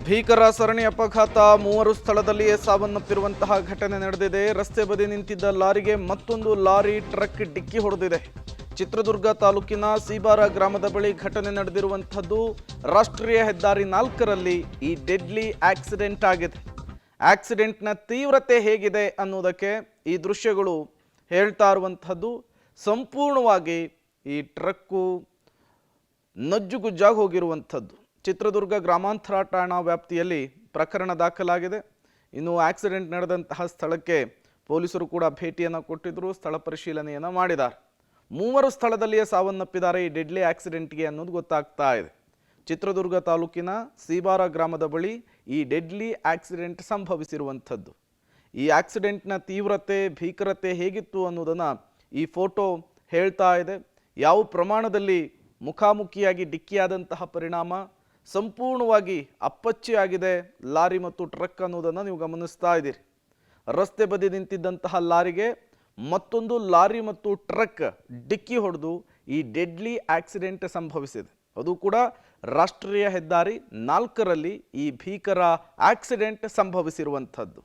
ಭೀಕರ ಸರಣಿ ಅಪಘಾತ, ಮೂವರು ಸ್ಥಳದಲ್ಲಿಯೇ ಸಾವನ್ನಪ್ಪಿರುವಂತಹ ಘಟನೆ ನಡೆದಿದೆ. ರಸ್ತೆ ಬದಿ ನಿಂತಿದ್ದ ಲಾರಿಗೆ ಮತ್ತೊಂದು ಲಾರಿ ಟ್ರಕ್ ಡಿಕ್ಕಿ ಹೊಡೆದಿದೆ. ಚಿತ್ರದುರ್ಗ ತಾಲೂಕಿನ ಸೀಬಾರ ಗ್ರಾಮದ ಬಳಿ ಘಟನೆ ನಡೆದಿರುವಂಥದ್ದು. ರಾಷ್ಟ್ರೀಯ ಹೆದ್ದಾರಿ 4ರಲ್ಲಿ ಈ ಡೆಡ್ಲಿ ಆಕ್ಸಿಡೆಂಟ್ ಆಗಿದೆ. ಆಕ್ಸಿಡೆಂಟ್ನ ತೀವ್ರತೆ ಹೇಗಿದೆ ಅನ್ನೋದಕ್ಕೆ ಈ ದೃಶ್ಯಗಳು ಹೇಳ್ತಾ ಇರುವಂಥದ್ದು. ಸಂಪೂರ್ಣವಾಗಿ ಈ ಟ್ರಕ್ಕು ನಜ್ಜುಗುಜ್ಜಾಗಿ ಹೋಗಿರುವಂಥದ್ದು. ಚಿತ್ರದುರ್ಗ ಗ್ರಾಮಾಂತರ ಠಾಣಾ ವ್ಯಾಪ್ತಿಯಲ್ಲಿ ಪ್ರಕರಣ ದಾಖಲಾಗಿದೆ. ಇನ್ನು ಆಕ್ಸಿಡೆಂಟ್ ನಡೆದಂತಹ ಸ್ಥಳಕ್ಕೆ ಪೊಲೀಸರು ಕೂಡ ಭೇಟಿಯನ್ನು ಕೊಟ್ಟಿದ್ದರು, ಸ್ಥಳ ಪರಿಶೀಲನೆಯನ್ನು ಮಾಡಿದ್ದಾರೆ. ಮೂವರು ಸ್ಥಳದಲ್ಲಿಯೇ ಸಾವನ್ನಪ್ಪಿದ್ದಾರೆ ಈ ಡೆಡ್ಲಿ ಆಕ್ಸಿಡೆಂಟ್ಗೆ ಅನ್ನೋದು ಗೊತ್ತಾಗ್ತಾ ಇದೆ. ಚಿತ್ರದುರ್ಗ ತಾಲೂಕಿನ ಸೀಬಾರ ಗ್ರಾಮದ ಬಳಿ ಈ ಡೆಡ್ಲಿ ಆಕ್ಸಿಡೆಂಟ್ ಸಂಭವಿಸಿರುವಂಥದ್ದು. ಈ ಆಕ್ಸಿಡೆಂಟ್ನ ತೀವ್ರತೆ, ಭೀಕರತೆ ಹೇಗಿತ್ತು ಅನ್ನೋದನ್ನು ಈ ಫೋಟೋ ಹೇಳ್ತಾ ಇದೆ. ಯಾವ ಪ್ರಮಾಣದಲ್ಲಿ ಮುಖಾಮುಖಿಯಾಗಿ ಡಿಕ್ಕಿಯಾದಂತಹ ಪರಿಣಾಮ ಸಂಪೂರ್ಣವಾಗಿ ಅಪ್ಪಚ್ಚಿಯಾಗಿದೆ ಲಾರಿ ಮತ್ತು ಟ್ರಕ್ ಅನ್ನೋದನ್ನು ನೀವು ಗಮನಿಸ್ತಾ ಇದ್ದೀರಿ. ರಸ್ತೆ ಬದಿ ನಿಂತಿದ್ದಂತಹ ಲಾರಿಗೆ ಮತ್ತೊಂದು ಲಾರಿ ಮತ್ತು ಟ್ರಕ್ ಡಿಕ್ಕಿ ಹೊಡೆದು ಈ ಡೆಡ್ಲಿ ಆಕ್ಸಿಡೆಂಟ್ ಸಂಭವಿಸಿದೆ. ಅದು ಕೂಡ ರಾಷ್ಟ್ರೀಯ ಹೆದ್ದಾರಿ 4ರಲ್ಲಿ ಈ ಭೀಕರ ಆಕ್ಸಿಡೆಂಟ್ ಸಂಭವಿಸಿರುವಂಥದ್ದು.